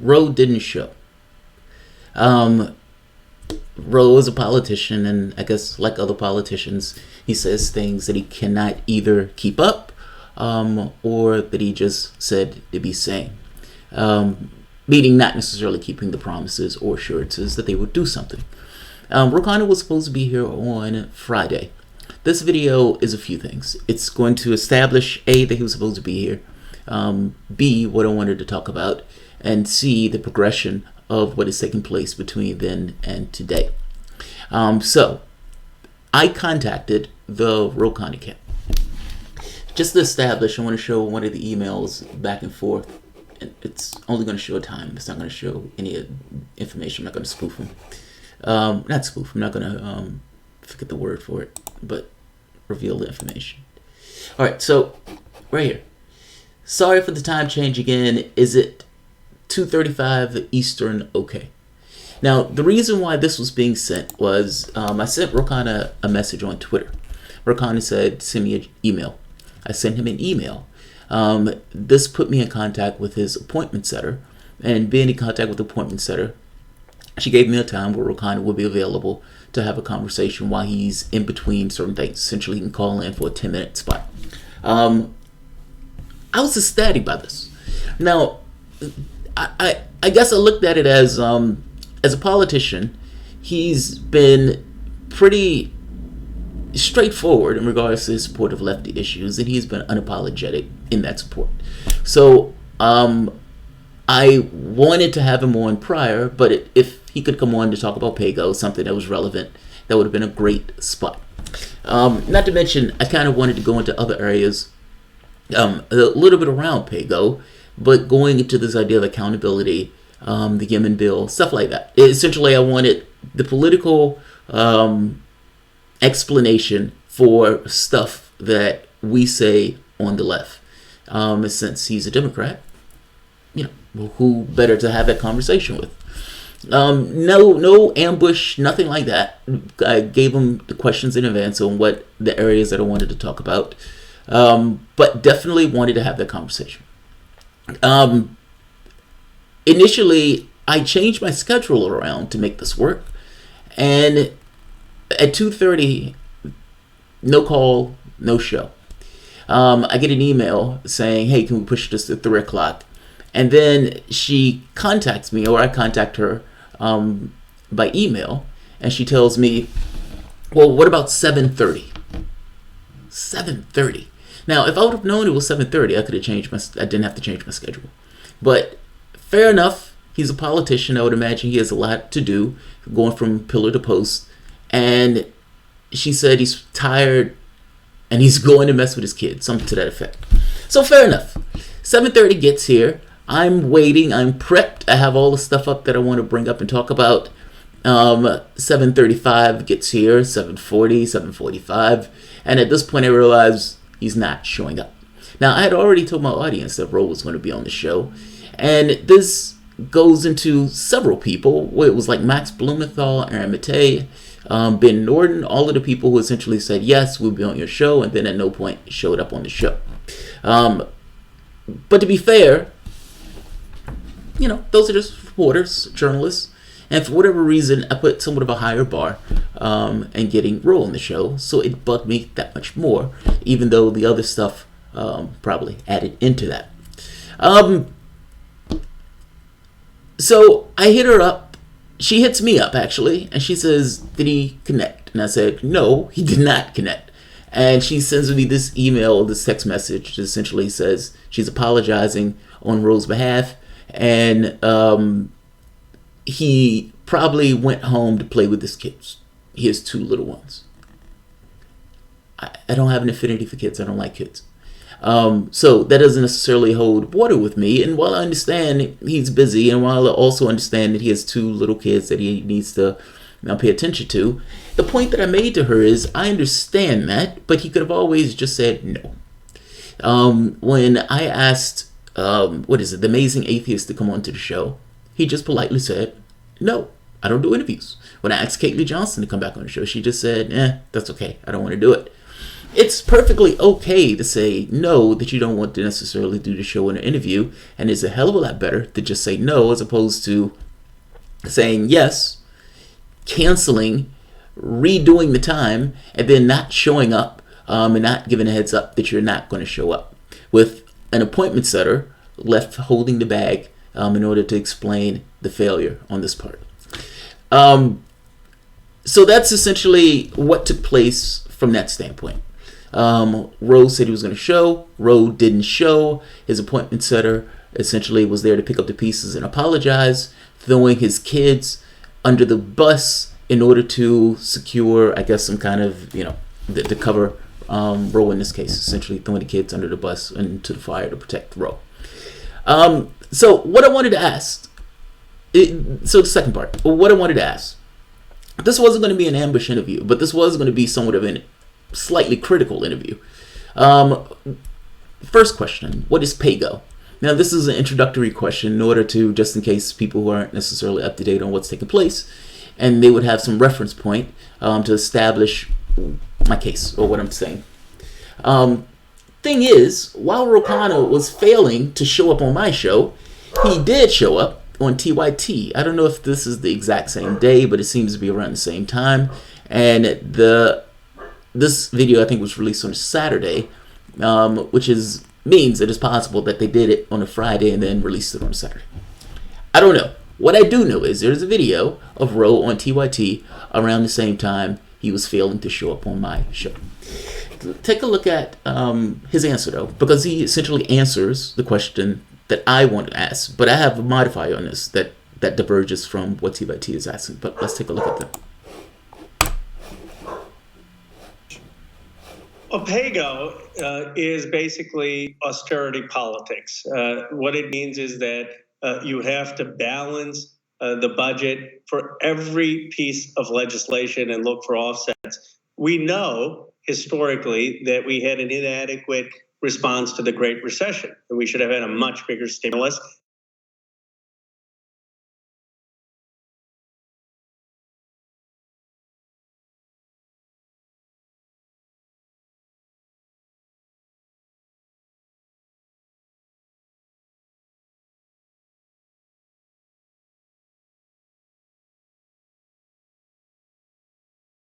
Roe didn't show. Roe is a politician, and I guess like other politicians, he says things that he cannot either keep up or that he just said to be saying. Meaning not necessarily keeping the promises or assurances that they would do something. Khanna was supposed to be here on Friday. This video is a few things. It's going to establish A, that he was supposed to be here, B, what I wanted to talk about, and C, the progression of what is taking place between then and today. So I contacted the Khanna camp. Just to establish, I want to show one of the emails back and forth. And it's only going to show time. It's not going to show any information. I'm not going to spoof him. Not spoof. I'm not going to forget the word for it, but reveal the information. All right, so right here. Sorry for the time change again. Is it 2:35 Eastern? Okay. Now, the reason why this was being sent was I sent Khanna a message on Twitter. Khanna said, send me an email. I sent him an email. This put me in contact with his appointment setter, and being in contact with the appointment setter, she gave me a time where Khanna will be available to have a conversation while he's in between certain things. Essentially, he can call in for a 10-minute spot. I was ecstatic by this. Now, I guess I looked at it as a politician, he's been pretty straightforward in regards to his support of lefty issues, and he's been unapologetic in that support. So I wanted to have him on prior, but if he could come on to talk about PAYGO, something that was relevant, that would have been a great spot. Not to mention, I kind of wanted to go into other areas, a little bit around PAYGO, but going into this idea of accountability, the Yemen bill, stuff like that. Essentially, I wanted the political explanation for stuff that we say on the left. Since he's a Democrat, who better to have that conversation with? No ambush, nothing like that. I gave him the questions in advance on what the areas that I wanted to talk about, but definitely wanted to have that conversation. Initially, I changed my schedule around to make this work, and at 2:30, no call, no show. I get an email saying, hey, can we push this to 3 o'clock? And then she contacts me, or I contact her by email, and she tells me, well, what about 7:30? 7:30. Now, if I would have known it was 7:30, I could have changed I didn't have to change my schedule. But fair enough, he's a politician. I would imagine he has a lot to do, going from pillar to post. And she said he's tired and he's going to mess with his kids, something to that effect. So fair enough. 7:30 gets here. I'm waiting. I'm prepped. I have all the stuff up that I want to bring up and talk about. 7:35 gets here, 7:40, 7:45. And at this point, I realize he's not showing up. Now, I had already told my audience that Roe was going to be on the show. And this goes into several people. It was like Max Blumenthal, Aaron Matei, Ben Norton, all of the people who essentially said, yes, we'll be on your show, and then at no point showed up on the show. But to be fair, those are just reporters, journalists, and for whatever reason, I put somewhat of a higher bar in getting Roe on the show, so it bugged me that much more, even though the other stuff probably added into that. So I hit her up. She hits me up, actually, and she says, did he connect? And I said, no, he did not connect. And she sends me this email, this text message that essentially says she's apologizing on Roe's behalf, and he probably went home to play with his kids. He has 2 little ones. I don't have an affinity for kids. I don't like kids. So that doesn't necessarily hold water with me. And while I understand he's busy, and while I also understand that he has 2 little kids that he needs to pay attention to, the point that I made to her is, I understand that, but he could have always just said no. When I asked, the Amazing Atheist to come onto the show, he just politely said, no, I don't do interviews. When I asked Caitlin Johnson to come back on the show, she just said, that's okay. I don't want to do it. It's perfectly okay to say no, that you don't want to necessarily do the show in an interview, and it's a hell of a lot better to just say no as opposed to saying yes, canceling, redoing the time, and then not showing up, and not giving a heads up that you're not going to show up, with an appointment setter left holding the bag in order to explain the failure on this part. So that's essentially what took place from that standpoint. Rowe said he was going to show. Rowe didn't show. His appointment setter essentially was there to pick up the pieces and apologize, throwing his kids under the bus in order to secure, I guess, some kind of, to cover Rowe in this case, essentially throwing the kids under the bus into the fire to protect Rowe. So what I wanted to ask, so the second part, what I wanted to ask, this wasn't going to be an ambush interview, but this was going to be somewhat of a slightly critical interview. First question, what is PAYGO? Now, this is an introductory question in order to, just in case people who aren't necessarily up to date on what's taking place, and they would have some reference point to establish my case or what I'm saying. Thing is, while Khanna was failing to show up on my show, he did show up on TYT. I don't know if this is the exact same day, but it seems to be around the same time. And this video, I think, was released on a Saturday, which means it is possible that they did it on a Friday and then released it on a Saturday. I don't know. What I do know is there's a video of Rowe on TYT around the same time he was failing to show up on my show. Take a look at his answer, though, because he essentially answers the question that I want to ask, but I have a modifier on this that diverges from what TYT is asking. But let's take a look at that. PAYGO is basically austerity politics. What it means is that you have to balance the budget for every piece of legislation and look for offsets. We know historically that we had an inadequate response to the Great Recession, and we should have had a much bigger stimulus.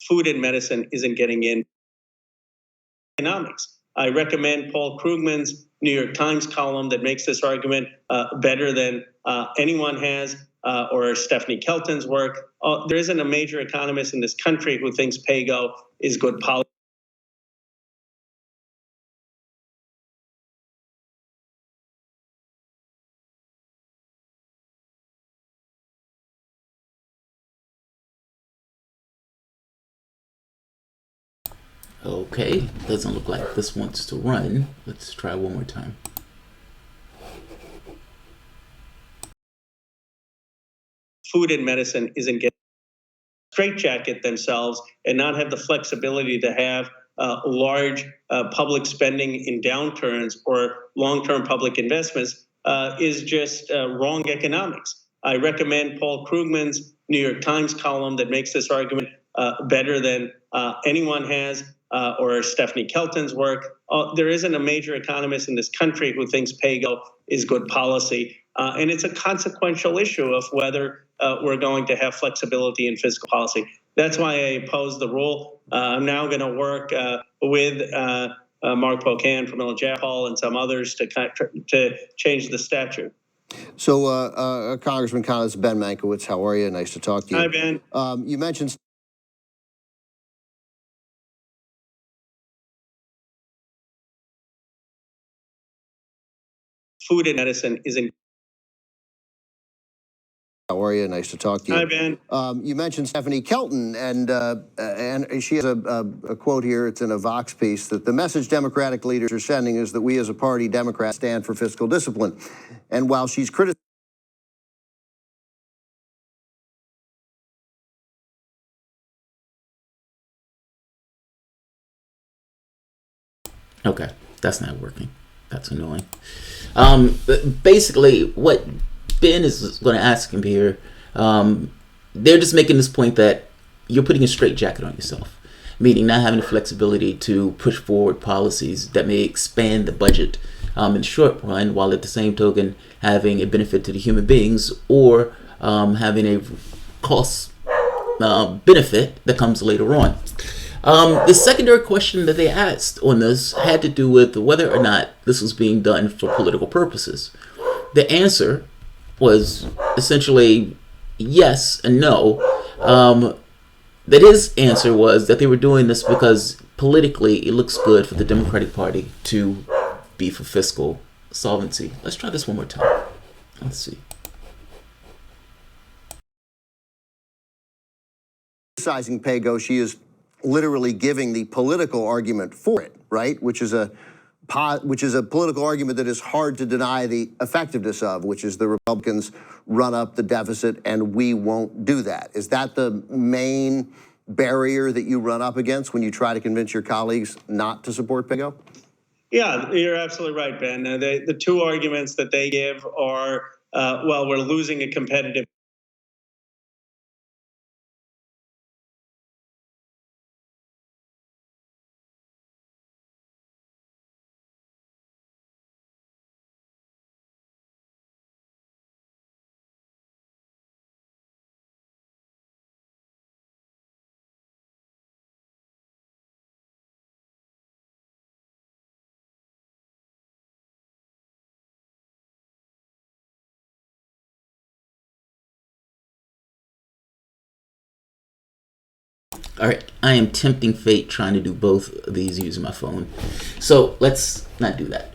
Food and medicine isn't getting in. Economics. I recommend Paul Krugman's New York Times column that makes this argument better than anyone has, or Stephanie Kelton's work. There isn't a major economist in this country who thinks PAYGO is good policy. Okay, doesn't look like this wants to run. Let's try one more time. Food and medicine isn't getting straitjacket themselves and not have the flexibility to have large public spending in downturns or long-term public investments is just wrong economics. I recommend Paul Krugman's New York Times column that makes this argument better than anyone has, or Stephanie Kelton's work. There isn't a major economist in this country who thinks PAYGO is good policy. And it's a consequential issue of whether we're going to have flexibility in fiscal policy. That's why I oppose the rule. I'm now going to work with Mark Pocan from Illinois and some others to change the statute. So, Congressman Khanna, it's Ben Mankiewicz. How are you? Nice to talk to you. Hi, Ben. You mentioned food and medicine isn't. How are you? Nice to talk to you. Hi, Ben. You mentioned Stephanie Kelton, and she has a quote here. It's in a Vox piece that the message Democratic leaders are sending is that we as a party, Democrats, stand for fiscal discipline. And while she's criticizing. Okay, that's not working. That's annoying. Basically, what Ben is going to ask him here, they're just making this point that you're putting a straitjacket on yourself. meaning not having the flexibility to push forward policies that may expand the budget in the short run, while at the same token having a benefit to the human beings, or having a cost benefit that comes later on. The secondary question that they asked on this had to do with whether or not this was being done for political purposes. The answer was essentially yes and no. That his answer was that they were doing this because politically it looks good for the Democratic Party to be for fiscal solvency. Let's try this one more time. Let's see. Criticizing PAYGO, she is literally giving the political argument for it, right? Which is a political argument that is hard to deny the effectiveness of, which is the Republicans run up the deficit and we won't do that. Is that the main barrier that you run up against when you try to convince your colleagues not to support PAYGO? Yeah, you're absolutely right, Ben. The two arguments that they give are, well, we're losing a competitive All right, I am tempting fate trying to do both of these using my phone. So let's not do that.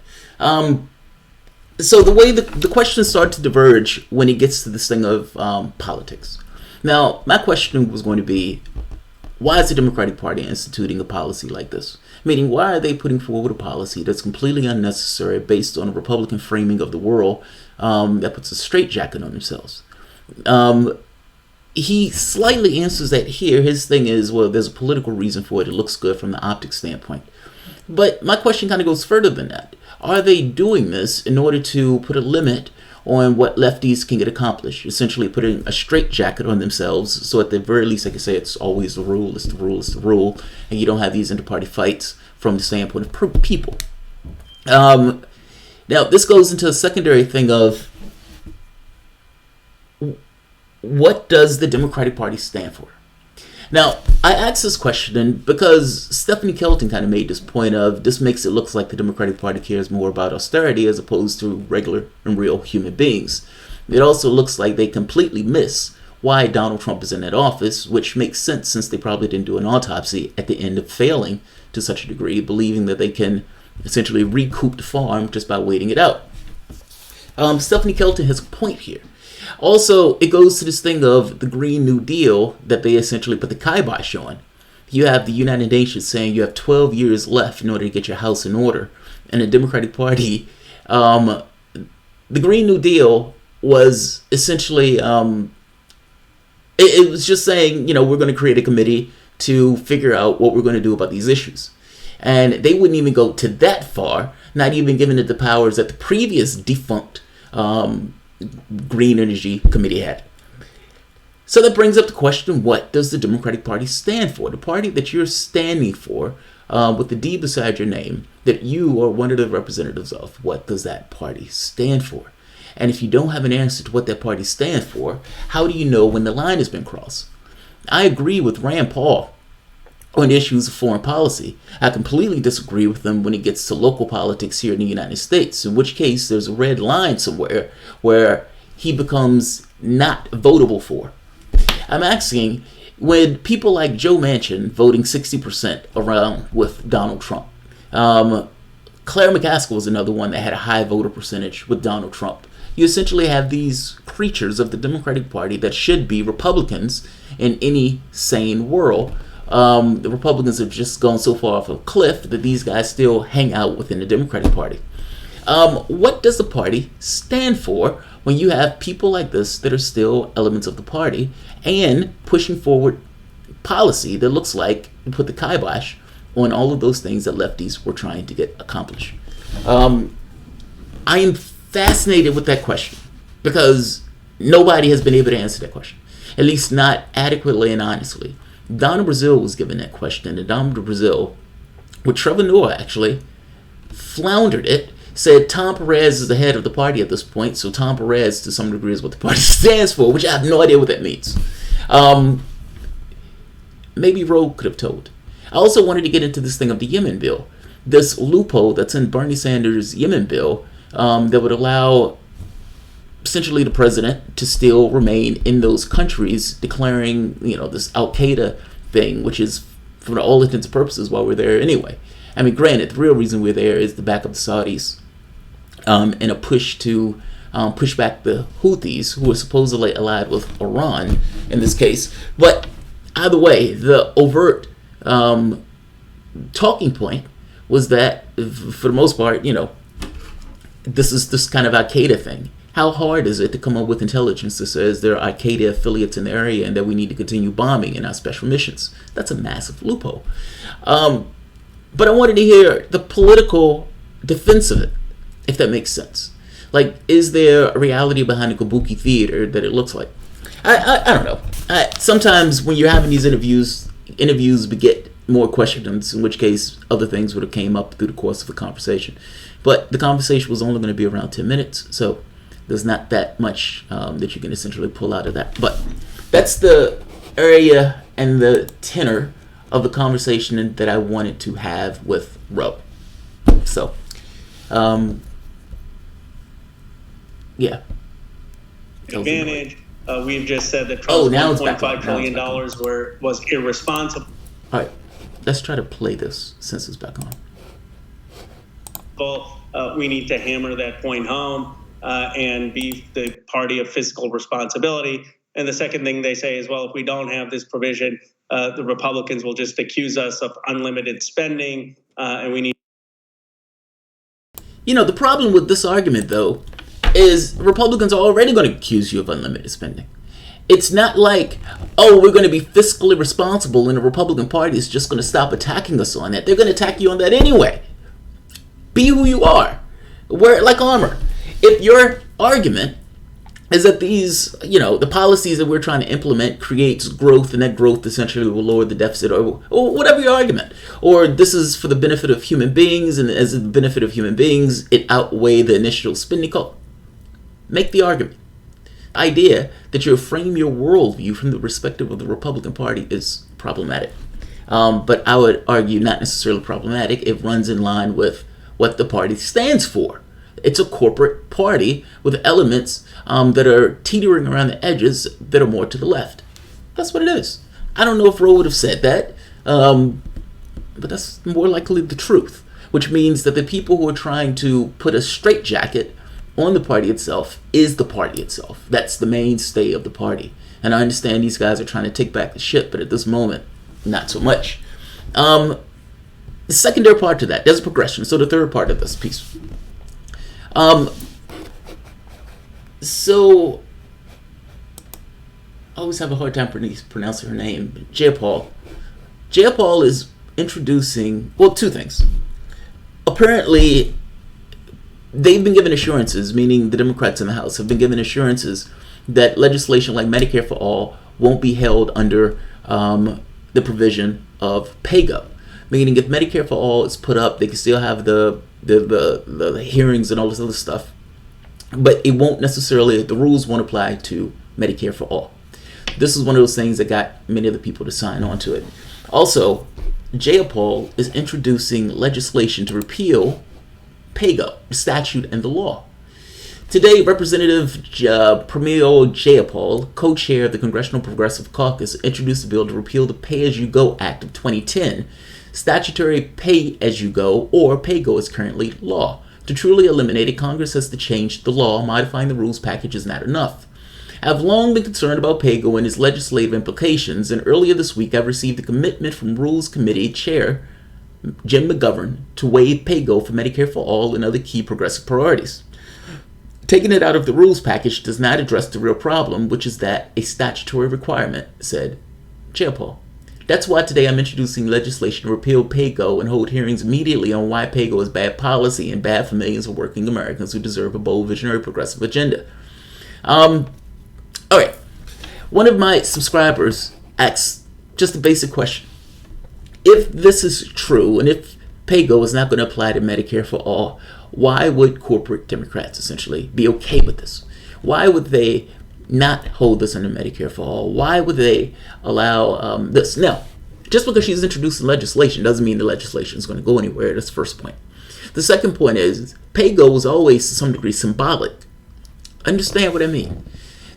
So the way the questions start to diverge when it gets to this thing of politics. Now, my question was going to be, why is the Democratic Party instituting a policy like this? Meaning, why are they putting forward a policy that's completely unnecessary based on a Republican framing of the world that puts a straitjacket on themselves? He slightly answers that here. His thing is, well, there's a political reason for it. It looks good from the optics standpoint. But my question kind of goes further than that. Are they doing this in order to put a limit on what lefties can get accomplished? Essentially putting a straitjacket on themselves, so at the very least they can say it's always the rule, it's the rule, it's the rule, and you don't have these inter-party fights from the standpoint of people. Now, this goes into a secondary thing of, what does the Democratic Party stand for? Now, I asked this question because Stephanie Kelton kind of made this point of, this makes it look like the Democratic Party cares more about austerity as opposed to regular and real human beings. It also looks like they completely miss why Donald Trump is in that office, which makes sense since they probably didn't do an autopsy at the end of failing to such a degree, believing that they can essentially recoup the farm just by waiting it out. Stephanie Kelton has a point here. Also, it goes to this thing of the Green New Deal that they essentially put the kibosh on. You have the United Nations saying you have 12 years left in order to get your house in order. And the Democratic Party, the Green New Deal was essentially, it was just saying, we're going to create a committee to figure out what we're going to do about these issues. And they wouldn't even go to that far, not even giving it the powers that the previous defunct Green Energy Committee had. So that brings up the question, what does the Democratic Party stand for? The party that you're standing for, with the D beside your name, that you are one of the representatives of, what does that party stand for? And if you don't have an answer to what that party stands for, how do you know when the line has been crossed? I agree with Rand Paul on issues of foreign policy. I completely disagree with them when it gets to local politics here in the United States, in which case there's a red line somewhere where he becomes not votable for. I'm asking, when people like Joe Manchin voting 60% around with Donald Trump, Claire McCaskill was another one that had a high voter percentage with Donald Trump. You essentially have these creatures of the Democratic Party that should be Republicans in any sane world. The Republicans have just gone so far off a cliff that these guys still hang out within the Democratic Party. What does the party stand for when you have people like this that are still elements of the party and pushing forward policy that looks like you put the kibosh on all of those things that lefties were trying to get accomplished? I am fascinated with that question because nobody has been able to answer that question, at least not adequately and honestly. Donna Brazile was given that question, and Donna Brazile, with Trevor Noah actually, floundered it, said Tom Perez is the head of the party at this point, so Tom Perez to some degree is what the party stands for, which I have no idea what that means. Maybe Roe could have told. I also wanted to get into this thing of the Yemen bill. This loophole that's in Bernie Sanders' Yemen bill that would allow essentially the president to still remain in those countries, declaring, this Al-Qaeda thing, which is, for all intents and purposes, why we're there anyway. I mean, granted, the real reason we're there is the back of the Saudis in a push to push back the Houthis, who are supposedly allied with Iran in this case. But either way, the overt talking point was that, for the most part, this is this kind of Al-Qaeda thing. How hard is it to come up with intelligence that says there are Al-Qaeda affiliates in the area and that we need to continue bombing in our special missions? That's a massive loophole. But I wanted to hear the political defense of it, if that makes sense. Like, is there a reality behind the Kabuki theater that it looks like? I don't know. Sometimes when you're having these interviews beget more questions, in which case other things would have came up through the course of the conversation. But the conversation was only going to be around 10 minutes, so there's not that much that you can essentially pull out of that. But that's the area and the tenor of the conversation that I wanted to have with Roe. So, yeah. Advantage. We've just said that Trump's $1.5 trillion was irresponsible. All right, let's try to play this since it's back on. We need to hammer that point home and be the party of fiscal responsibility. And the second thing they say is, well, if we don't have this provision, the Republicans will just accuse us of unlimited spending, and we need. The problem with this argument, though, is Republicans are already going to accuse you of unlimited spending. It's not like, oh, we're going to be fiscally responsible and the Republican Party is just going to stop attacking us on that. They're going to attack you on that anyway. Be who you are. Wear it like armor. If your argument is that these, the policies that we're trying to implement creates growth and that growth essentially will lower the deficit or whatever your argument, or this is for the benefit of human beings and as the benefit of human beings, it outweigh the initial spending call. Make the argument. The idea that you frame your worldview from the perspective of the Republican Party is problematic. But I would argue not necessarily problematic. It runs in line with what the party stands for. It's a corporate party with elements that are teetering around the edges that are more to the left. That's what it is. I don't know if Roe would have said that, but that's more likely the truth, which means that the people who are trying to put a straitjacket on the party itself is the party itself. That's the mainstay of the party. And I understand these guys are trying to take back the ship, but at this moment, not so much. The secondary part to that, there's a progression. So the third part of this piece. So I always have a hard time pronouncing her name. Jayapal. Jayapal is introducing, two things. Apparently, they've been given assurances, meaning the Democrats in the House have been given assurances that legislation like Medicare for All won't be held under the provision of PAYGO. Meaning if Medicare for All is put up, they can still have the hearings and all this other stuff. But it won't necessarily, the rules won't apply to Medicare for All. This is one of those things that got many of the people to sign on to it. Also, Jayapal is introducing legislation to repeal PAYGO, the statute and the law. Today, Representative Pramil Jayapal, co-chair of the Congressional Progressive Caucus, introduced a bill to repeal the Pay-As-You-Go Act of 2010. Statutory pay-as-you-go, or PAYGO, is currently law. To truly eliminate it, Congress has to change the law. Modifying the rules package is not enough. I've long been concerned about PAYGO and its legislative implications, and earlier this week I've received a commitment from Rules Committee Chair Jim McGovern to waive PAYGO for Medicare for All and other key progressive priorities. Taking it out of the rules package does not address the real problem, which is that a statutory requirement, said Jayapal. That's why today I'm introducing legislation to repeal PAYGO and hold hearings immediately on why PAYGO is bad policy and bad for millions of working Americans who deserve a bold, visionary, progressive agenda. All right. One of my subscribers asked just a basic question. If this is true, and if PAYGO is not going to apply to Medicare for all, why would corporate Democrats essentially be okay with this? Why would they not hold this under Medicare for all? Why would they allow this? Now, just because she's introducing legislation doesn't mean the legislation is going to go anywhere. That's the first point. The second point is PAYGO was always to some degree symbolic. Understand what I mean?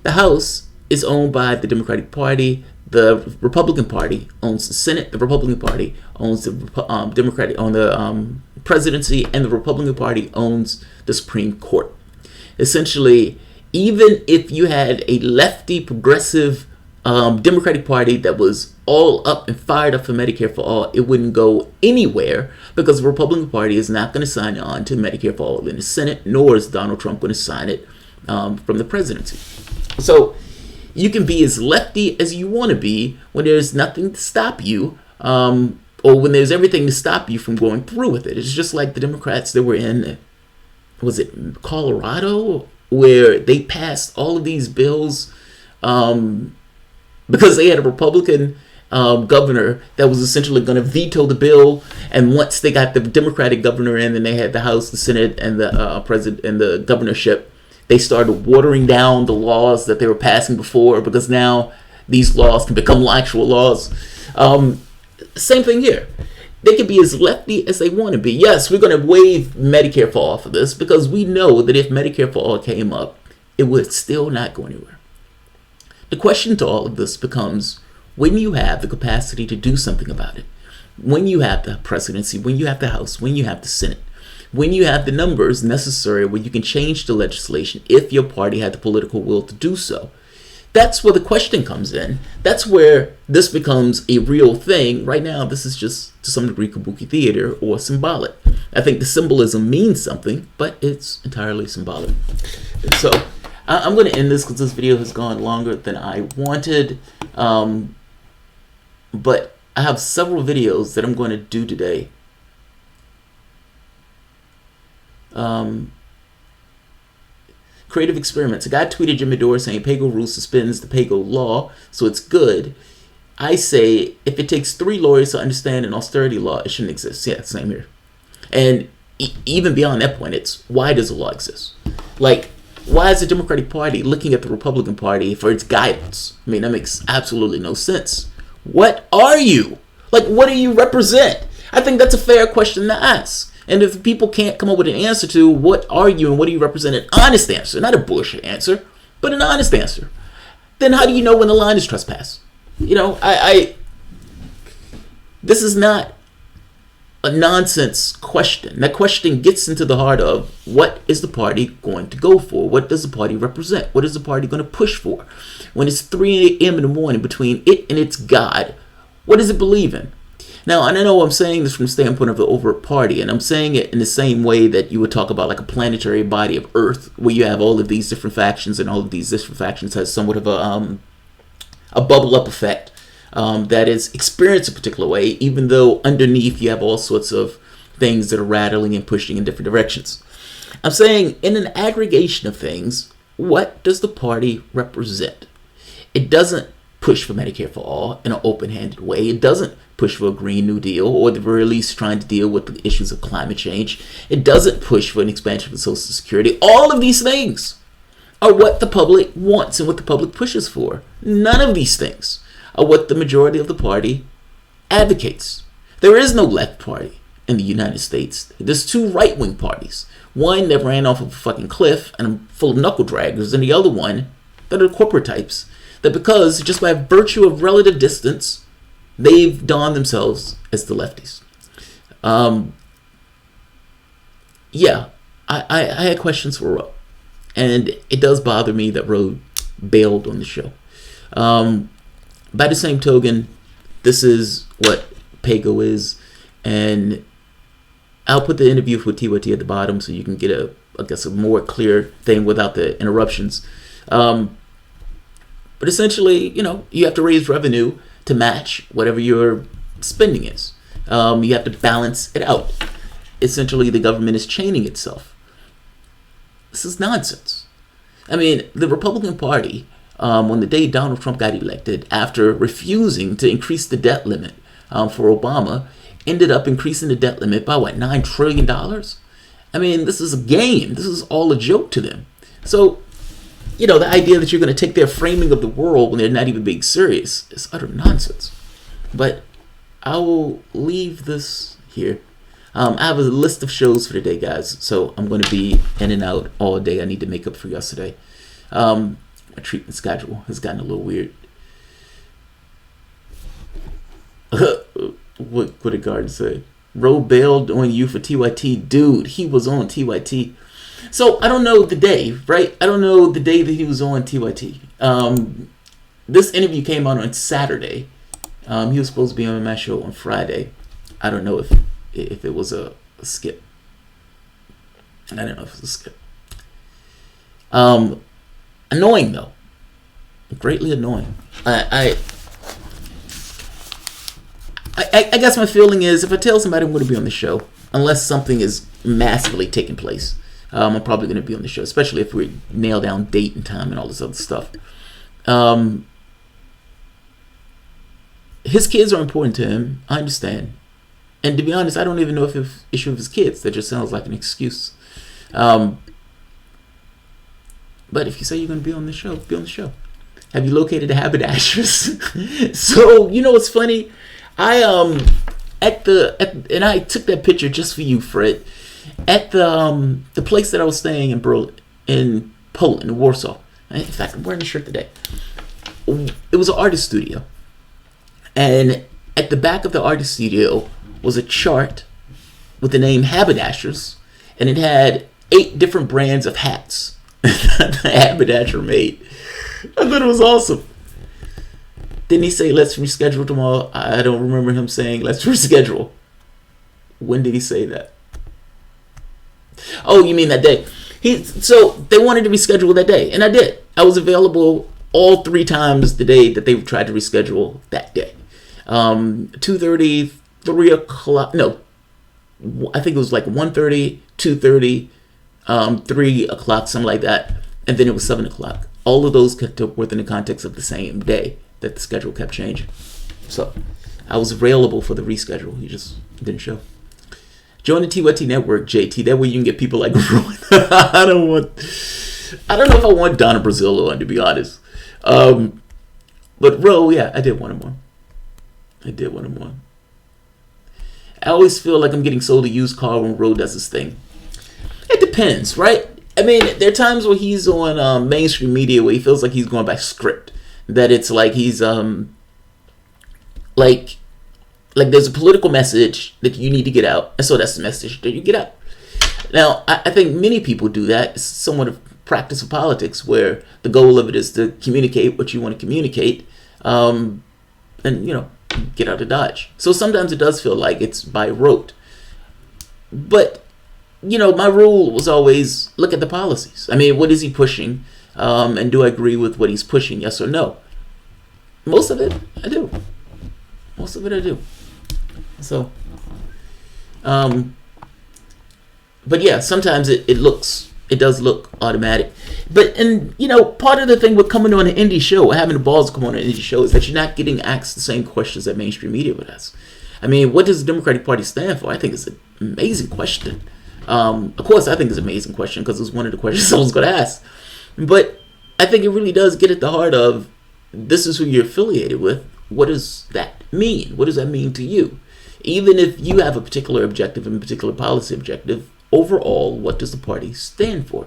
The House is owned by the Democratic Party. The Republican Party owns the Senate. The Republican Party owns the presidency, and the Republican Party owns the Supreme Court. Essentially, even if you had a lefty, progressive Democratic Party that was all up and fired up for Medicare for all, it wouldn't go anywhere because the Republican Party is not going to sign on to Medicare for all in the Senate, nor is Donald Trump going to sign it from the presidency. So you can be as lefty as you want to be when there's nothing to stop you, or when there's everything to stop you from going through with it. It's just like the Democrats that were in, was it Colorado, where they passed all of these bills because they had a Republican governor that was essentially going to veto the bill, and once they got the Democratic governor in, and they had the House, the Senate, and the president and the governorship, they started watering down the laws that they were passing before, because now these laws can become actual laws. Same thing here. They can be as lefty as they want to be. Yes, we're going to waive Medicare for all for this, because we know that if Medicare for all came up, it would still not go anywhere. The question to all of this becomes, when you have the capacity to do something about it, when you have the presidency, when you have the House, when you have the Senate, when you have the numbers necessary where you can change the legislation if your party had the political will to do so, that's where the question comes in. That's where this becomes a real thing. Right now, this is just, to some degree, kabuki theater or symbolic. I think the symbolism means something, but it's entirely symbolic. So I'm going to end this because this video has gone longer than I wanted. But I have several videos that I'm going to do today. Creative experiments. A guy tweeted Jimmy Dore saying PAYGO rule suspends the PAYGO law, so it's good. I say if it takes 3 lawyers to understand an austerity law, it shouldn't exist. Yeah, same here. And even beyond that point, it's why does a law exist? Like, why is the Democratic Party looking at the Republican Party for its guidance? I mean, that makes absolutely no sense. What are you? Like, what do you represent? I think that's a fair question to ask. And if people can't come up with an answer to what are you and what do you represent, an honest answer, not a bullshit answer, but an honest answer, then how do you know when the line is trespass? You know, this is not a nonsense question. That question gets into the heart of what is the party going to go for? What does the party represent? What is the party going to push for? When it's 3 a.m. in the morning between it and its God, what does it believe in? Now, I know I'm saying this from the standpoint of the overt party, and I'm saying it in the same way that you would talk about like a planetary body of Earth, where you have all of these different factions, and all of these different factions has somewhat of a bubble-up effect that is experienced a particular way, even though underneath you have all sorts of things that are rattling and pushing in different directions. I'm saying in an aggregation of things, what does the party represent? It doesn't push for Medicare for all in an open-handed way. It doesn't push for a Green New Deal, or at the very least trying to deal with the issues of climate change. It doesn't push for an expansion of Social Security. All of these things are what the public wants and what the public pushes for. None of these things are what the majority of the party advocates. There is no left party in the United States. There's 2 right-wing parties. One that ran off of a fucking cliff and full of knuckle draggers, and the other one that are corporate types. That because, just by virtue of relative distance, they've donned themselves as the lefties. Yeah, I had questions for Ro. And it does bother me that Ro bailed on the show. By the same token, this is what PAYGO is. And I'll put the interview with TYT at the bottom so you can get a more clear thing without the interruptions. But essentially, you know, you have to raise revenue to match whatever your spending is. You have to balance it out. Essentially, the government is chaining itself. This is nonsense. I mean, the Republican Party on the day Donald Trump got elected, after refusing to increase the debt limit for Obama, ended up increasing the debt limit by what, $9 trillion? I mean, this is a game. This is all a joke to them. So, the idea that you're going to take their framing of the world when they're not even being serious is utter nonsense. But I will leave this here. I have a list of shows for today, guys. So I'm going to be in and out all day. I need to make up for yesterday. My treatment schedule has gotten a little weird. What did Garden say? Roe bailed on you for TYT. Dude, he was on TYT. So I don't know the day, right? I don't know the day that he was on TYT. This interview came out on Saturday. He was supposed to be on my show on Friday. I don't know if it was a skip. I don't know if it was a skip. Annoying though. Greatly annoying. I guess my feeling is if I tell somebody I'm going to be on the show, unless something is massively taking place, I'm probably going to be on the show, especially if we nail down date and time and all this other stuff. His kids are important to him. I understand. And to be honest, I don't even know if it's an issue of his kids. That just sounds like an excuse. But if you say you're going to be on the show, be on the show. Have you located the haberdashers? So, what's funny? And I took that picture just for you, Fred. At the place that I was staying in in Poland, in Warsaw. In fact, I'm wearing a shirt today. It was an artist studio. And at the back of the artist studio was a chart with the name Haberdashers, and it had 8 different brands of hats that the haberdasher made. I thought it was awesome. Didn't he say, let's reschedule tomorrow? I don't remember him saying, let's reschedule. When did he say that? Oh, you mean that day? So they wanted to reschedule that day, and I did. I was available all 3 times the day that they tried to reschedule that day. 2:30, 3 o'clock. No, I think it was like 1:30, 2:30, 3 o'clock, something like that. And then it was 7 o'clock. All of those kept up within the context of the same day that the schedule kept changing. So I was available for the reschedule. He just didn't show. Join the TYT network, JT. That way you can get people like Rowan. I don't know if I want Donna Brazillo on, to be honest. But Ro, yeah, I did want him on. I always feel like I'm getting sold a used car when Ro does this thing. It depends, right? I mean, there are times where he's on mainstream media where he feels like he's going by script. That it's like he's like there's a political message that you need to get out, and so that's the message that you get out. Now, I think many people do that. It's somewhat of practice of politics where the goal of it is to communicate what you want to communicate, and get out of Dodge. So sometimes it does feel like it's by rote. But my rule was always look at the policies. I mean, what is he pushing? And do I agree with what he's pushing? Yes or no? Most of it, I do. So, but yeah, sometimes it does look automatic. But, part of the thing with coming on an indie show, having the balls to come on an indie show, is that you're not getting asked the same questions that mainstream media would ask. I mean, what does the Democratic Party stand for? I think it's an amazing question. Of course, I think it's an amazing question because it's one of the questions I was going to ask. But I think it really does get at the heart of this is who you're affiliated with. What does that mean? What does that mean to you? Even if you have a particular objective and a particular policy objective, overall, what does the party stand for?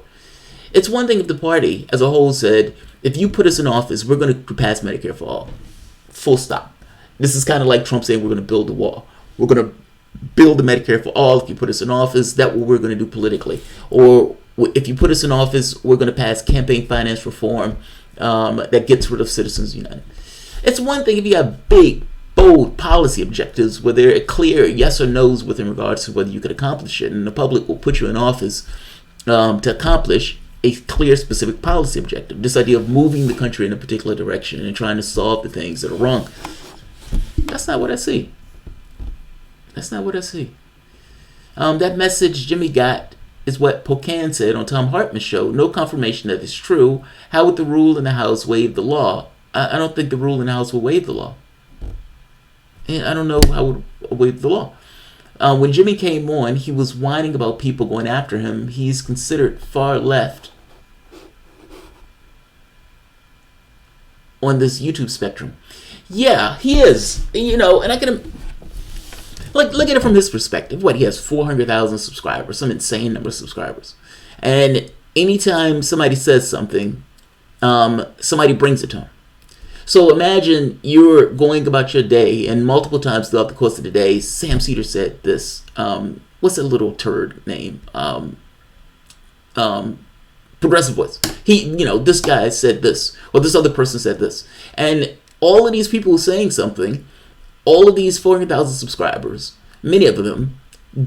It's one thing if the party as a whole said, if you put us in office, we're going to pass Medicare for all. Full stop. This is kind of like Trump saying we're going to build the wall. We're going to build the Medicare for all. If you put us in office, that's what we're going to do politically. Or if you put us in office, we're going to pass campaign finance reform that gets rid of Citizens United. It's one thing if you have big, bold policy objectives where there are clear yes or no's with in regards to whether you could accomplish it, and the public will put you in office to accomplish a clear, specific policy objective. This idea of moving the country in a particular direction and trying to solve the things that are wrong. That's not what I see. That message Jimmy got is what Pocan said on Tom Hartman's show. No confirmation that it's true. How would the rule in the House waive the law? I don't think the rule in the House will waive the law. And I don't know how it would waive the law. When Jimmy came on, he was whining about people going after him. He's considered far left on this YouTube spectrum. Yeah, he is. You know, and I can look at it from his perspective. What, he has 400,000 subscribers, some insane number of subscribers. And anytime somebody says something, somebody brings it to him. So imagine you're going about your day, and multiple times throughout the course of the day, Sam Cedar said this. What's that little turd name? Progressive Voice. This guy said this, or this other person said this. And all of these people saying something, all of these 400,000 subscribers, many of them,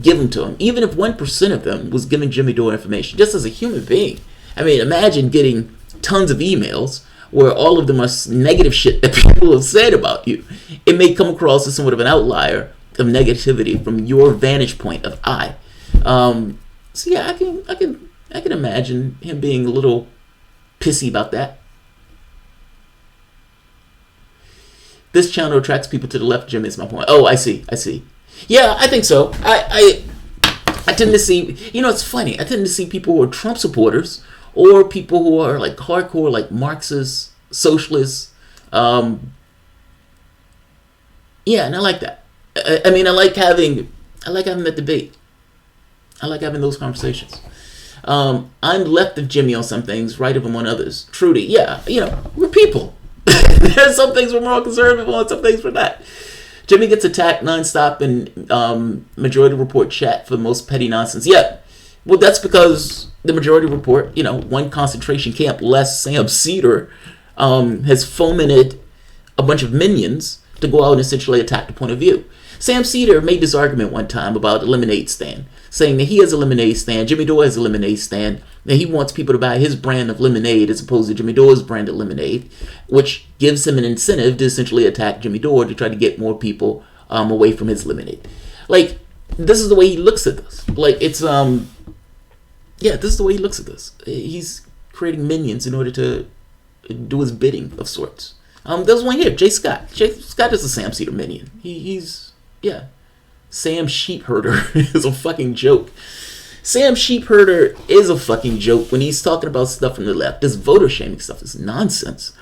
give them to him. Even if 1% of them was giving Jimmy Dore information, just as a human being. I mean, imagine getting tons of emails where all of them are negative shit that people have said about you. It may come across as somewhat of an outlier of negativity from your vantage point of I. So yeah, I can imagine him being a little pissy about that. This channel attracts people to the left, Jimmy, is my point. Oh, I see. Yeah, I think so. I tend to see, it's funny. I tend to see people who are Trump supporters or people who are like hardcore, like Marxist, socialists. Yeah, and I like that. I mean, I like having that debate. I like having those conversations. I'm left of Jimmy on some things, right of him on others. Trudy, yeah, we're people. There's some things we're more conservative on, some things we're not. Jimmy gets attacked nonstop in Majority Report chat for the most petty nonsense. Yeah, well, that's because the Majority Report, one concentration camp less Sam Cedar, has fomented a bunch of minions to go out and essentially attack the point of view. Sam Cedar made this argument one time about a lemonade stand, saying that he has a lemonade stand, Jimmy Dore has a lemonade stand, that he wants people to buy his brand of lemonade as opposed to Jimmy Dore's brand of lemonade, which gives him an incentive to essentially attack Jimmy Dore to try to get more people away from his lemonade. Like, this is the way he looks at this. Like, it's, this is the way he looks at this. He's creating minions in order to do his bidding of sorts. There's one here, Jay Scott. Jay Scott is a Sam Cedar minion. He's Sam Sheepherder is a fucking joke. Sam Sheepherder is a fucking joke when he's talking about stuff from the left. This voter shaming stuff is nonsense.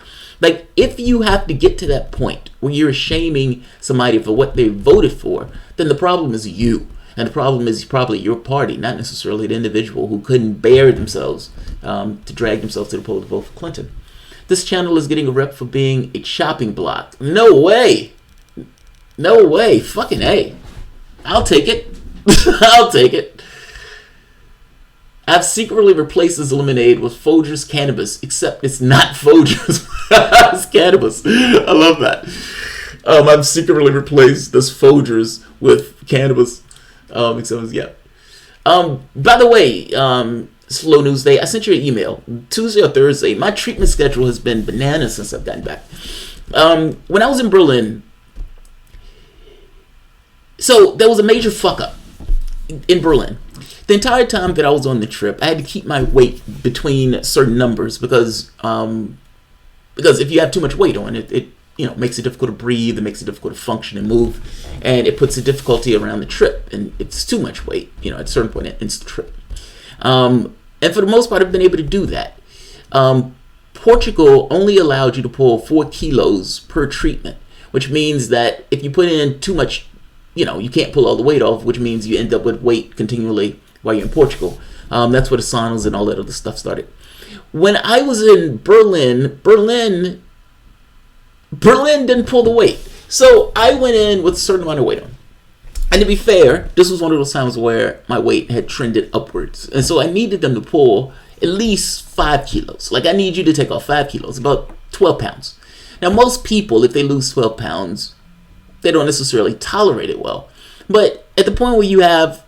Like, if you have to get to that point where you're shaming somebody for what they voted for, then the problem is you. And the problem is probably your party, not necessarily the individual who couldn't bear themselves to drag themselves to the poll to vote for Clinton. This channel is getting a rep for being a chopping block. No way. No way. Fucking A. I'll take it. I'll take it. I've secretly replaced this lemonade with Folgers cannabis, except it's not Folgers. It's cannabis. I love that. I've secretly replaced this Folgers with cannabis. Except it's, yeah. By the way, Slow News Day, I sent you an email Tuesday or Thursday. My treatment schedule has been bananas since I've gotten back. When I was in Berlin, so there was a major fuck up in Berlin. The entire time that I was on the trip, I had to keep my weight between certain numbers because if you have too much weight on it, it makes it difficult to breathe, it makes it difficult to function and move, and it puts a difficulty around the trip. And if it's too much weight, at a certain point, it ends the trip. And for the most part, I've been able to do that. Portugal only allowed you to pull 4 kilos per treatment, which means that if you put in too much, you can't pull all the weight off, which means you end up with weight continually while you're in Portugal. That's where the saunas and all that other stuff started. When I was in Berlin didn't pull the weight. So I went in with a certain amount of weight on. And to be fair, this was one of those times where my weight had trended upwards. And so I needed them to pull at least 5 kilos. Like, I need you to take off 5 kilos, about 12 pounds. Now, most people, if they lose 12 pounds, they don't necessarily tolerate it well. But at the point where you have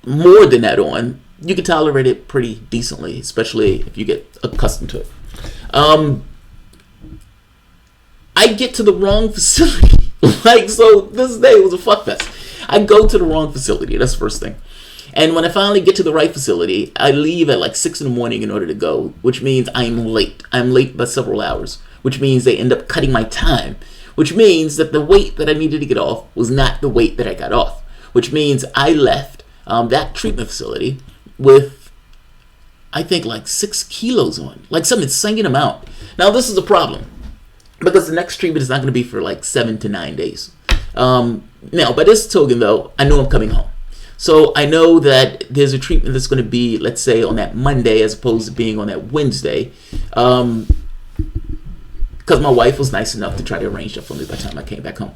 more than that on, you can tolerate it pretty decently, especially if you get accustomed to it. I get to the wrong facility. So this day was a fuck fest. I go to the wrong facility. That's the first thing. And when I finally get to the right facility, I leave at like 6 in the morning in order to go, which means I'm late. I'm late by several hours, which means they end up cutting my time, which means that the weight that I needed to get off was not the weight that I got off, which means I left that treatment facility with, I think, like 6 kilos on, like some insane amount. Now, this is a problem because the next treatment is not going to be for like 7 to 9 days. Now, by this token, though, I know I'm coming home. So I know that there's a treatment that's going to be, let's say, on that Monday as opposed to being on that Wednesday. Because my wife was nice enough to try to arrange that for me by the time I came back home.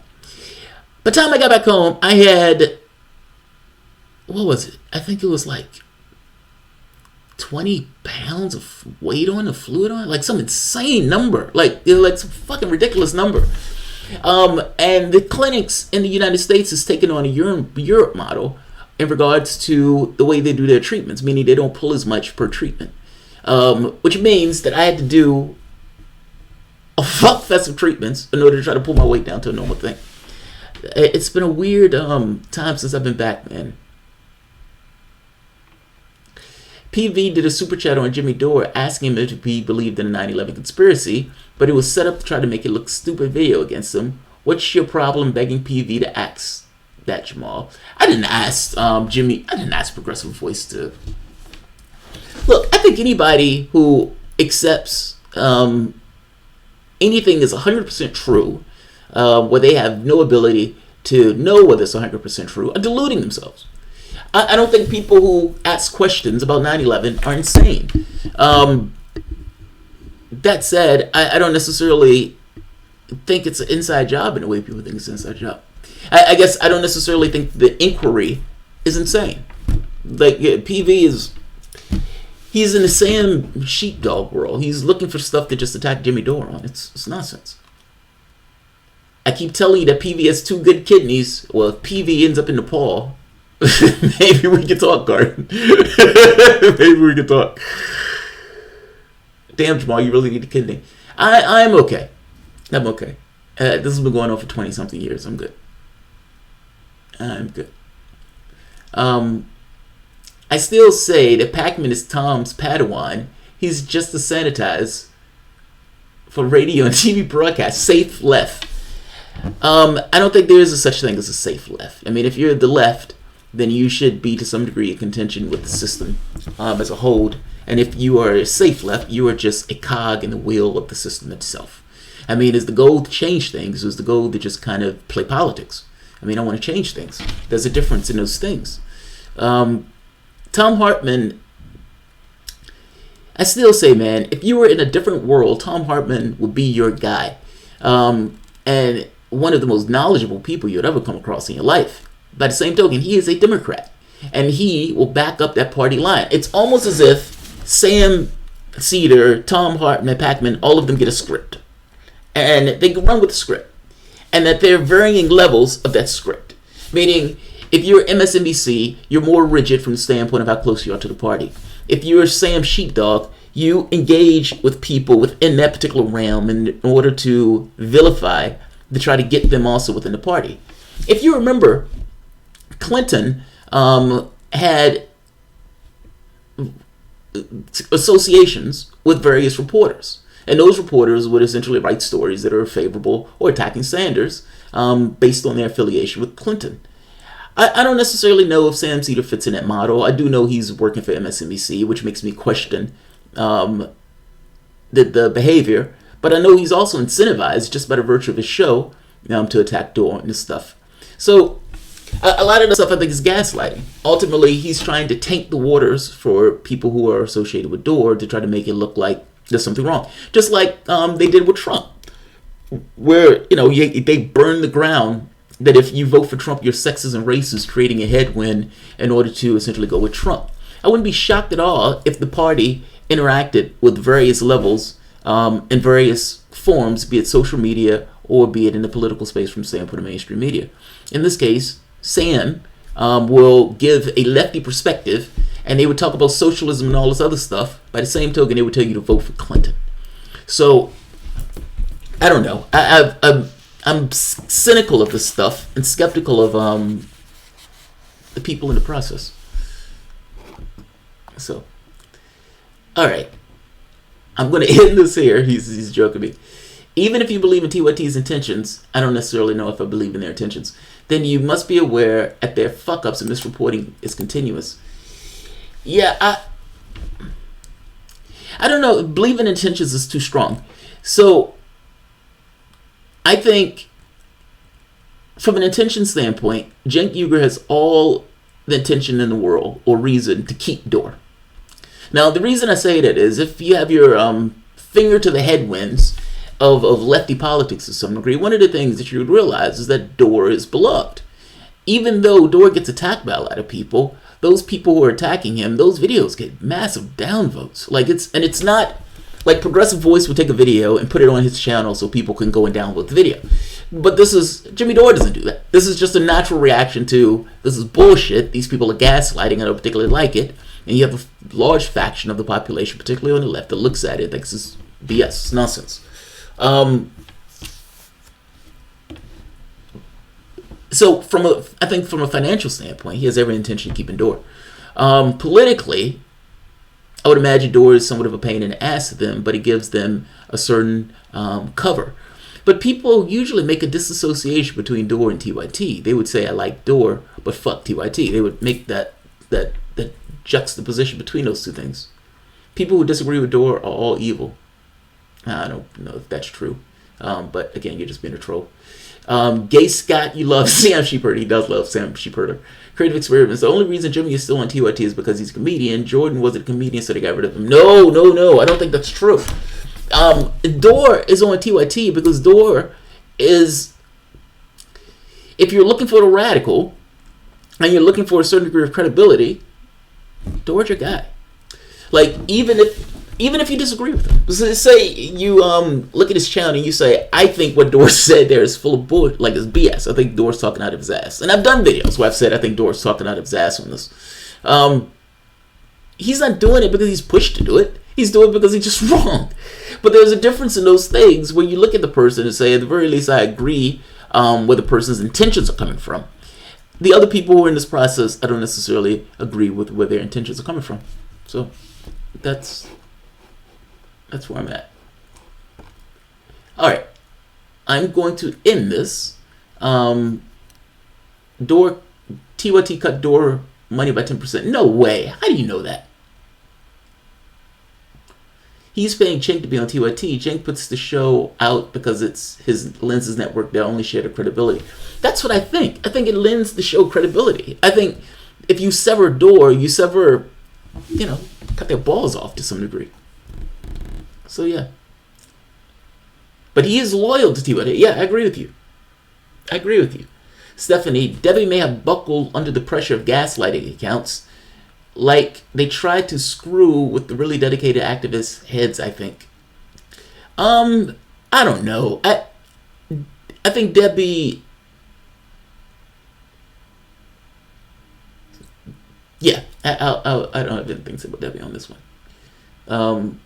By the time I got back home, I had, what was it? I think it was like 20 pounds of weight on, of fluid on, like some insane number, like some fucking ridiculous number. And the clinics in the United States is taking on a Europe model in regards to the way they do their treatments, meaning they don't pull as much per treatment, which means that I had to do a fuck fest of treatments in order to try to pull my weight down to a normal thing. It's been a weird time since I've been back, man. PV did a super chat on Jimmy Dore asking him if he believed in a 9/11 conspiracy, but it was set up to try to make it look stupid video against him. What's your problem begging PV to ask that, Jamal? I didn't ask Jimmy. I didn't ask Progressive Voice to. Look, I think anybody who accepts anything is 100% true, where they have no ability to know whether it's 100% true, are deluding themselves. I don't think people who ask questions about 9/11 are insane. That said, I don't necessarily think it's an inside job in the way people think it's an inside job. I guess I don't necessarily think the inquiry is insane. Like, PV is, he's in the same sheepdog world. He's looking for stuff to just attack Jimmy Dore on. It's nonsense. I keep telling you that PV has 2 good kidneys. Well, if PV ends up in Nepal, maybe we can talk, Garden. Maybe we can talk. Damn, Jamal, you really need a kidney. I'm okay. I'm okay. This has been going on for 20-something years. I'm good. I'm good. I still say that Pac-Man is Tom's Padawan. He's just to sanitize for radio and TV broadcast. Safe left. I don't think there is a such thing as a safe left. I mean, if you're the left, then you should be to some degree in contention with the system as a whole. And if you are a safe left, you are just a cog in the wheel of the system itself. I mean, is the goal to change things? Is the goal to just kind of play politics? I mean, I want to change things. There's a difference in those things. Tom Hartman, I still say, man, if you were in a different world, Tom Hartman would be your guy. And one of the most knowledgeable people you'd ever come across in your life. By the same token, he is a Democrat, and he will back up that party line. It's almost as if Sam Cedar, Tom Hartman, and Pac-Man, all of them get a script, and they can run with the script, and that there are varying levels of that script. Meaning, if you're MSNBC, you're more rigid from the standpoint of how close you are to the party. If you're Sam Sheepdog, you engage with people within that particular realm in order to vilify, to try to get them also within the party. If you remember, Clinton had associations with various reporters, and those reporters would essentially write stories that are favorable or attacking Sanders based on their affiliation with Clinton. I don't necessarily know if Sam Cedar fits in that model. I do know he's working for MSNBC, which makes me question the behavior, but I know he's also incentivized just by the virtue of his show to attack Dore and this stuff. So a lot of the stuff I think is gaslighting. Ultimately, he's trying to taint the waters for people who are associated with Dore to try to make it look like there's something wrong. Just like they did with Trump, where they burned the ground that if you vote for Trump, you're sexist and racist, creating a headwind in order to essentially go with Trump. I wouldn't be shocked at all if the party interacted with various levels in various forms, be it social media or be it in the political space from the standpoint of mainstream media. In this case, Sam will give a lefty perspective, and they would talk about socialism and all this other stuff. By the same token, they would tell you to vote for Clinton. So, I don't know. I'm cynical of this stuff and skeptical of the people in the process. So, all right. I'm going to end this here. He's joking me. Even if you believe in TYT's intentions, I don't necessarily know if I believe in their intentions, then you must be aware that their fuck-ups and misreporting is continuous. Yeah, I don't know. Believe in intentions is too strong. So, I think from an intention standpoint, Cenk Uygur has all the intention in the world or reason to keep Dor. Now, the reason I say that is if you have your finger to the headwinds of lefty politics to some degree, one of the things that you would realize is that Dor is beloved. Even though Dor gets attacked by a lot of people, those people who are attacking him, those videos get massive downvotes. It's not like Progressive Voice would take a video and put it on his channel so people can go and download the video. But Jimmy Dore doesn't do that. This is just a natural reaction to, this is bullshit, these people are gaslighting, I don't particularly like it. And you have a large faction of the population, particularly on the left, that looks at it, thinks it's BS, it's nonsense. So I think from a financial standpoint, he has every intention of keeping Dor. Politically, I would imagine Dor is somewhat of a pain in the ass to them, but it gives them a certain cover. But people usually make a disassociation between Dor and TYT. They would say, I like Dor, but fuck TYT. They would make that juxtaposition between those two things. People who disagree with Dor are all evil. I don't know if that's true. But again, you're just being a troll. Gay Scott, you love Sam Shepherd. He does love Sam Shepherd. Creative Experiments. The only reason Jimmy is still on TYT is because he's a comedian. Jordan wasn't a comedian, so they got rid of him. No. I don't think that's true. Dor is on TYT because Dor is, if you're looking for the radical and you're looking for a certain degree of credibility, Dor's your guy. Like, even if you disagree with him, say you look at his channel and you say, I think what Dor said there is full of bullshit, like it's BS. I think Dor's talking out of his ass. And I've done videos where I've said I think Dor's talking out of his ass on this. He's not doing it because he's pushed to do it. He's doing it because he's just wrong. But there's a difference in those things where you look at the person and say, at the very least, I agree where the person's intentions are coming from. The other people who are in this process, I don't necessarily agree with where their intentions are coming from. So that's where I'm at. All right. I'm going to end this. TYT cut Dor money by 10%. No way. How do you know that? He's paying Cenk to be on TYT. Cenk puts the show out because it's his Lenses network that only share the credibility. That's what I think. I think it lends the show credibility. I think if you sever Dor, you sever, cut their balls off to some degree. So yeah. But he is loyal to TYT. Yeah, I agree with you. Stephanie, Debbie may have buckled under the pressure of gaslighting accounts. Like they tried to screw with the really dedicated activist heads, I think. I don't know. I think Debbie. Yeah, I don't have anything to say about Debbie on this one.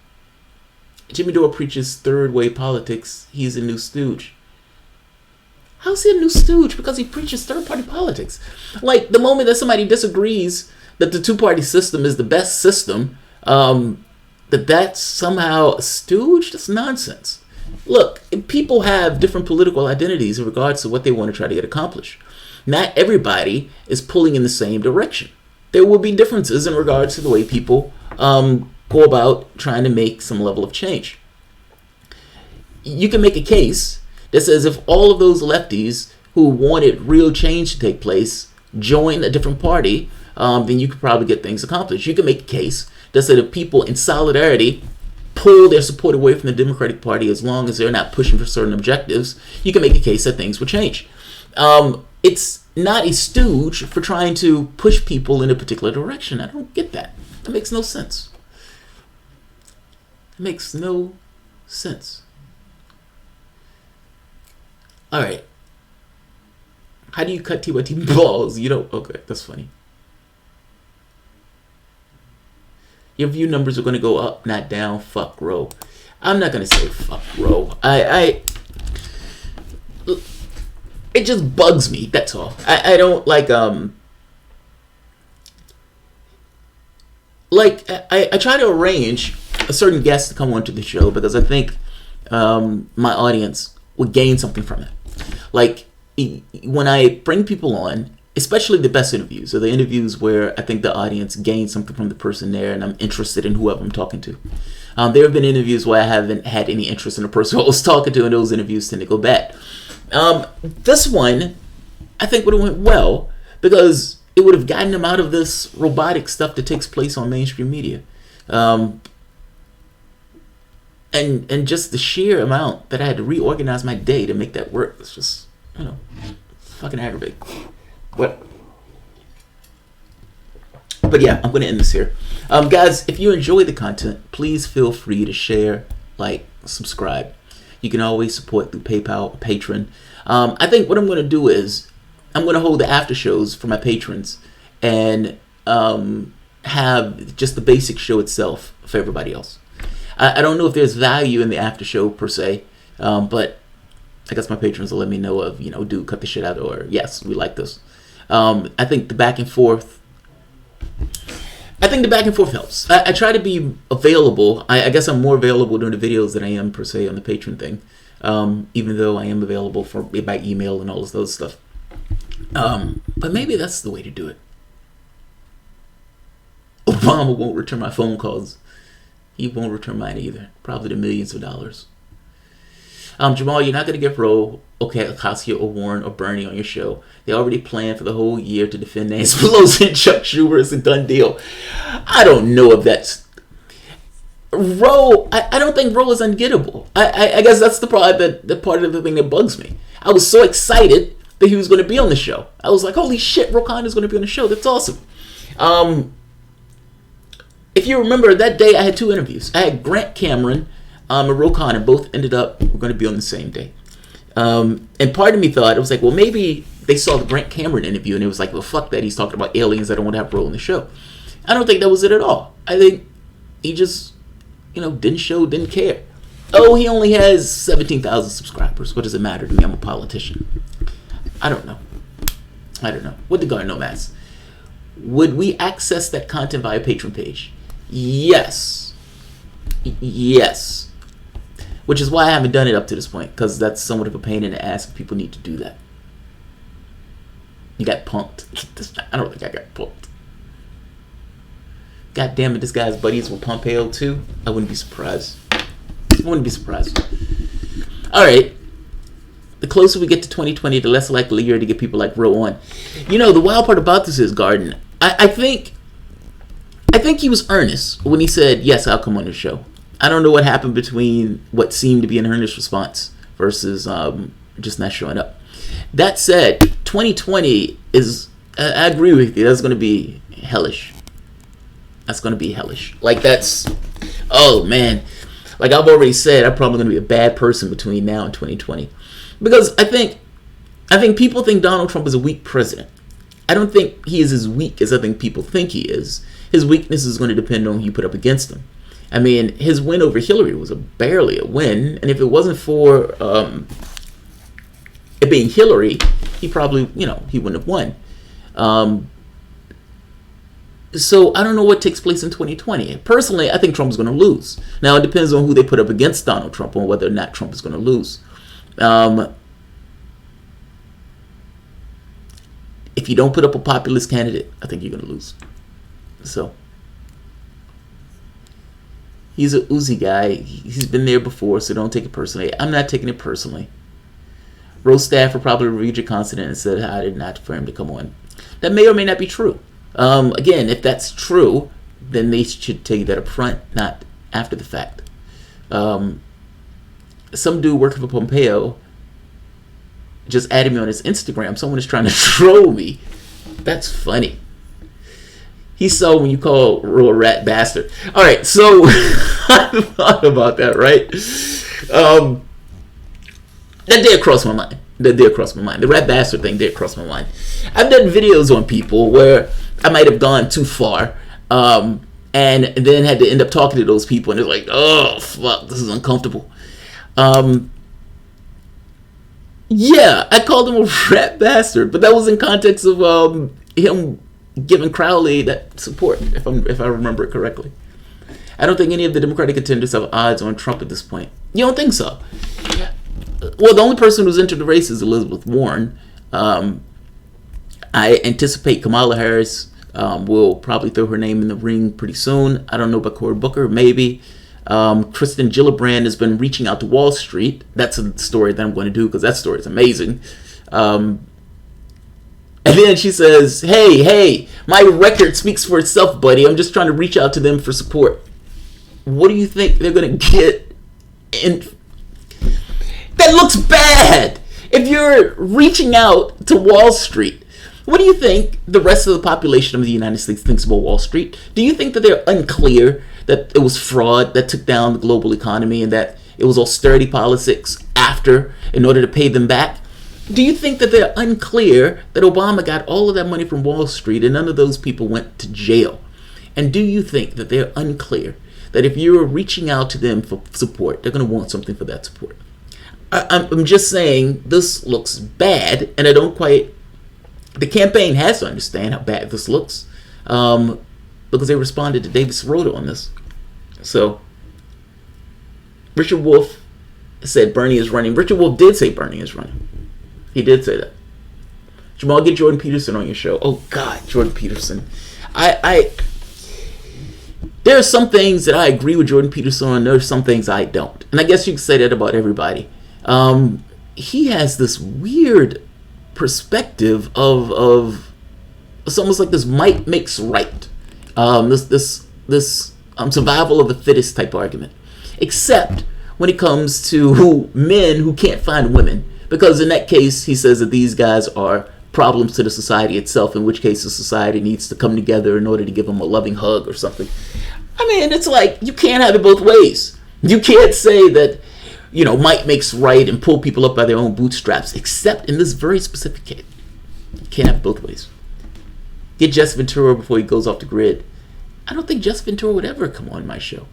Jimmy Dore preaches third way politics. He's a new stooge. How's he a new stooge? Because he preaches third party politics. Like the moment that somebody disagrees that the two-party system is the best system, that's somehow a stooge? That's nonsense. Look, people have different political identities in regards to what they want to try to get accomplished. Not everybody is pulling in the same direction. There will be differences in regards to the way people go about trying to make some level of change. You can make a case that says if all of those lefties who wanted real change to take place join a different party, then you could probably get things accomplished. You can make a case that said if people in solidarity pull their support away from the Democratic Party as long as they're not pushing for certain objectives, you can make a case that things will change. It's not a stooge for trying to push people in a particular direction. I don't get that. That makes no sense. It makes no sense. All right. How do you cut TYT balls? You don't. Okay, that's funny. Your view numbers are going to go up, not down. Fuck Roe. I'm not going to say fuck Roe. It just bugs me. That's all. I don't like. like I try to arrange a certain guest to come onto the show because I think my audience would gain something from it. Like when I bring people on, especially the best interviews, or the interviews where I think the audience gains something from the person there, and I'm interested in whoever I'm talking to. There have been interviews where I haven't had any interest in the person I was talking to, and those interviews tend to go bad. This one, I think would have went well because it would have gotten them out of this robotic stuff that takes place on mainstream media. And just the sheer amount that I had to reorganize my day to make that work. It's just, fucking aggravating. But yeah, I'm going to end this here. Guys, if you enjoy the content, please feel free to share, like, subscribe. You can always support through PayPal or Patreon. I think what I'm going to do is I'm going to hold the after shows for my patrons and have just the basic show itself for everybody else. I don't know if there's value in the after show per se, but I guess my patrons will let me know of, dude, cut the shit out, or yes, we like this. I think the back and forth helps. I try to be available. I guess I'm more available during the videos than I am per se on the Patreon thing, even though I am available by email and all this other stuff. But maybe that's the way to do it. Obama won't return my phone calls. He won't return mine either. Probably the millions of dollars. Jamal, you're not going to get Roe, Ocasio, or Warren, or Bernie on your show. They already planned for the whole year to defend Nancy Pelosi and Chuck Schumer. It's a done deal. I don't know if that's... Roe, I don't think Roe is ungettable. I guess that's the part of the thing that bugs me. I was so excited that he was going to be on the show. I was like, holy shit, Ro Khanna is going to be on the show. That's awesome. If you remember, that day I had 2 interviews. I had Grant Cameron and Ro Khanna. Both ended up going to be on the same day. And part of me thought, it was like, well, maybe they saw the Grant Cameron interview and it was like, well, fuck that. He's talking about aliens. I don't want to have Ro on the show. I don't think that was it at all. I think he just, didn't care. Oh, he only has 17,000 subscribers. What does it matter to me? I'm a politician. I don't know. What the guy know mass? Would we access that content via Patreon page? Yes. Which is why I haven't done it up to this point, because that's somewhat of a pain in the ass if people need to do that. You got punked. I don't think I got punked. God damn it, this guy's buddies with Pompeo too. I wouldn't be surprised. Alright. The closer we get to 2020, the less likely you're to get people like Ro on. The wild part about this is, Garden, I think he was earnest when he said, yes, I'll come on the show. I don't know what happened between what seemed to be an earnest response versus just not showing up. That said, 2020 is, I agree with you, that's going to be hellish. Like oh man. Like I've already said, I'm probably going to be a bad person between now and 2020. Because I think people think Donald Trump is a weak president. I don't think he is as weak as I think people think he is. His weakness is going to depend on who you put up against him. I mean, his win over Hillary was barely a win, and if it wasn't for it being Hillary, he probably, he wouldn't have won. So I don't know what takes place in 2020. Personally, I think Trump's going to lose. Now, it depends on who they put up against Donald Trump on whether or not Trump is going to lose. If you don't put up a populist candidate, I think you're going to lose. So he's a Uzi guy. He's been there before, so don't take it personally. I'm not taking it personally. Rose Stafford probably reviewed your constant and said I did not for him to come on. That may or may not be true. Again, if that's true, then they should tell you that up front, not after the fact. Some dude working for Pompeo just added me on his Instagram. Someone is trying to troll me. That's funny. He saw when you call Ro a rat bastard. All right, so I thought about that, right? That did cross my mind. The rat bastard thing did cross my mind. I've done videos on people where I might have gone too far, and then had to end up talking to those people, and they're like, "Oh fuck, this is uncomfortable." Yeah, I called him a rat bastard, but that was in context of him given Crowley that support, if I remember it correctly. I don't think any of the Democratic contenders have odds on Trump at this point. You don't think so? Yeah. Well, the only person who's entered the race is Elizabeth Warren. I anticipate Kamala Harris will probably throw her name in the ring pretty soon. I don't know about Cory Booker, maybe. Kristen Gillibrand has been reaching out to Wall Street. That's a story that I'm going to do because that story is amazing. And then she says, hey, my record speaks for itself, buddy. I'm just trying to reach out to them for support. What do you think they're going to get in? That looks bad. If you're reaching out to Wall Street, what do you think the rest of the population of the United States thinks about Wall Street? Do you think that they're unclear that it was fraud that took down the global economy and that it was austerity politics after in order to pay them back? Do you think that they're unclear that Obama got all of that money from Wall Street and none of those people went to jail? And do you think that they're unclear that if you're reaching out to them for support, they're going to want something for that support? I'm just saying this looks bad, and I don't quite... The campaign has to understand how bad this looks because they responded to David Sirota on this. So, Richard Wolff said Bernie is running. Richard Wolff did say Bernie is running. He did say that. Jamal, get Jordan Peterson on your show. Oh, God, Jordan Peterson. There are some things that I agree with Jordan Peterson on, and there are some things I don't. And I guess you can say that about everybody. He has this weird perspective of it's almost like this might makes right. This survival of the fittest type argument. Except when it comes to men who can't find women. Because in that case, he says that these guys are problems to the society itself, in which case the society needs to come together in order to give them a loving hug or something. I mean, it's like, you can't have it both ways. You can't say that, might makes right and pull people up by their own bootstraps, except in this very specific case. You can't have it both ways. Get Jess Ventura before he goes off the grid. I don't think Jess Ventura would ever come on my show.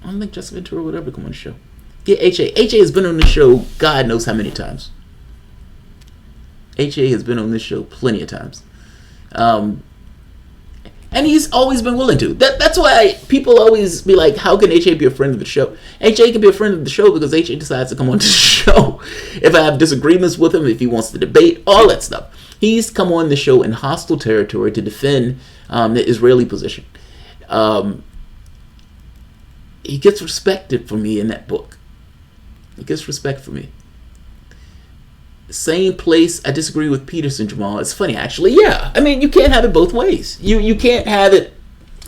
I don't think Jess Ventura would ever come on the show. Get HA. HA has been on the show God knows how many times. HA has been on this show plenty of times. And he's always been willing to. That's why people always be like, how can HA be a friend of the show? HA can be a friend of the show because HA decides to come on the show. If I have disagreements with him, if he wants to debate, all that stuff. He's come on the show in hostile territory to defend the Israeli position. He gets respected for me in that book. He gets respect for me. Same place I disagree with Peterson, Jamal. It's funny, actually. Yeah, I mean, you can't have it both ways. You can't have it.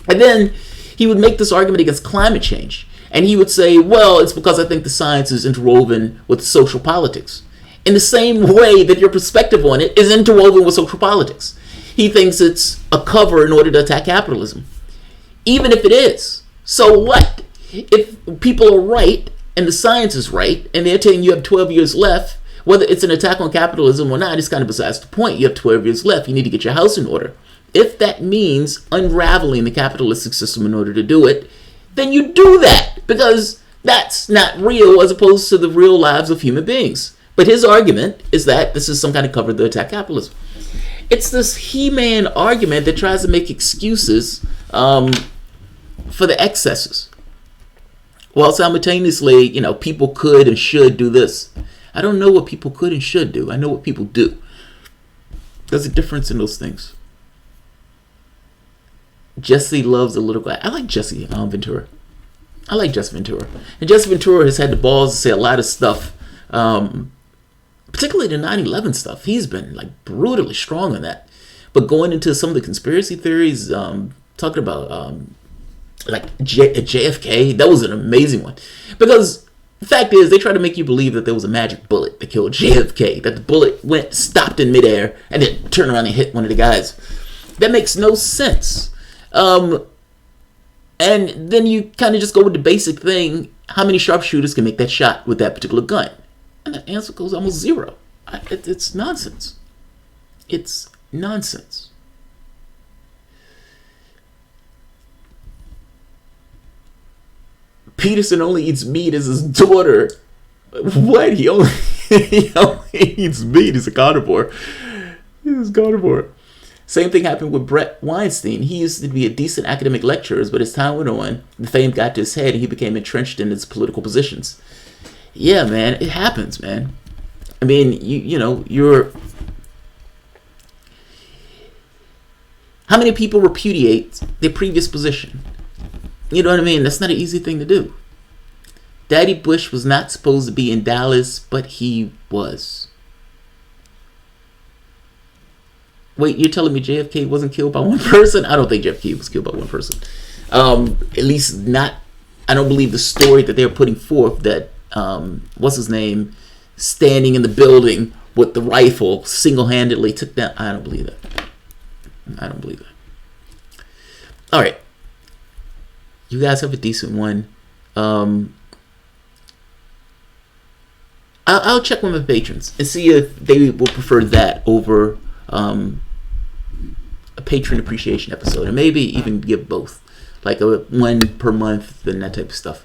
And then he would make this argument against climate change. And he would say, well, it's because I think the science is interwoven with social politics. In the same way that your perspective on it is interwoven with social politics. He thinks it's a cover in order to attack capitalism. Even if it is. So what? If people are right, and the science is right, and they're telling you have 12 years left, whether it's an attack on capitalism or not, it's kind of besides the point. You have 12 years left. You need to get your house in order. If that means unraveling the capitalistic system in order to do it, then you do that, because that's not real as opposed to the real lives of human beings. But his argument is that this is some kind of cover to attack capitalism. It's this He-Man argument that tries to make excuses for the excesses. While simultaneously, people could and should do this. I don't know what people could and should do. I know what people do. There's a difference in those things. Jesse loves a little guy. I like Jesse Ventura. I like Jesse Ventura. And Jesse Ventura has had the balls to say a lot of stuff, particularly the 9/11 stuff. He's been brutally strong on that. But going into some of the conspiracy theories, talking about JFK, that was an amazing one. Because the fact is, they try to make you believe that there was a magic bullet that killed JFK, that the bullet stopped in midair, and then turned around and hit one of the guys. That makes no sense. And then you kind of just go with the basic thing, how many sharpshooters can make that shot with that particular gun? And the answer goes almost zero. It's nonsense. It's nonsense. Peterson only eats meat as his daughter. What? He only eats meat. He's a carnivore. He's a carnivore. Same thing happened with Brett Weinstein. He used to be a decent academic lecturer, but as time went on, the fame got to his head and he became entrenched in his political positions. Yeah, man, it happens, man. I mean, you're... How many people repudiate their previous position? You know what I mean? That's not an easy thing to do. Daddy Bush was not supposed to be in Dallas, but he was. Wait, you're telling me JFK wasn't killed by one person? I don't think JFK was killed by one person. At least not... I don't believe the story that they're putting forth that, what's his name, standing in the building with the rifle, single-handedly took down... I don't believe that. I don't believe that. All right. You guys have a decent one. I'll check with my patrons and see if they will prefer that over a patron appreciation episode, and maybe even give both, like a one per month and that type of stuff.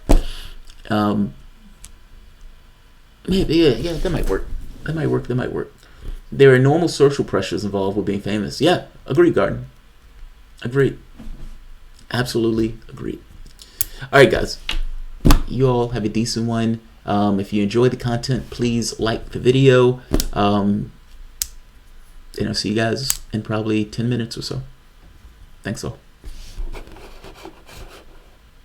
Maybe yeah, that might work. That might work. There are normal social pressures involved with being famous. Yeah, agreed, Garden. Agreed. Absolutely agreed. All right, guys. You all have a decent one. If you enjoy the content, please like the video. And I'll see you guys in probably 10 minutes or so. Thanks all.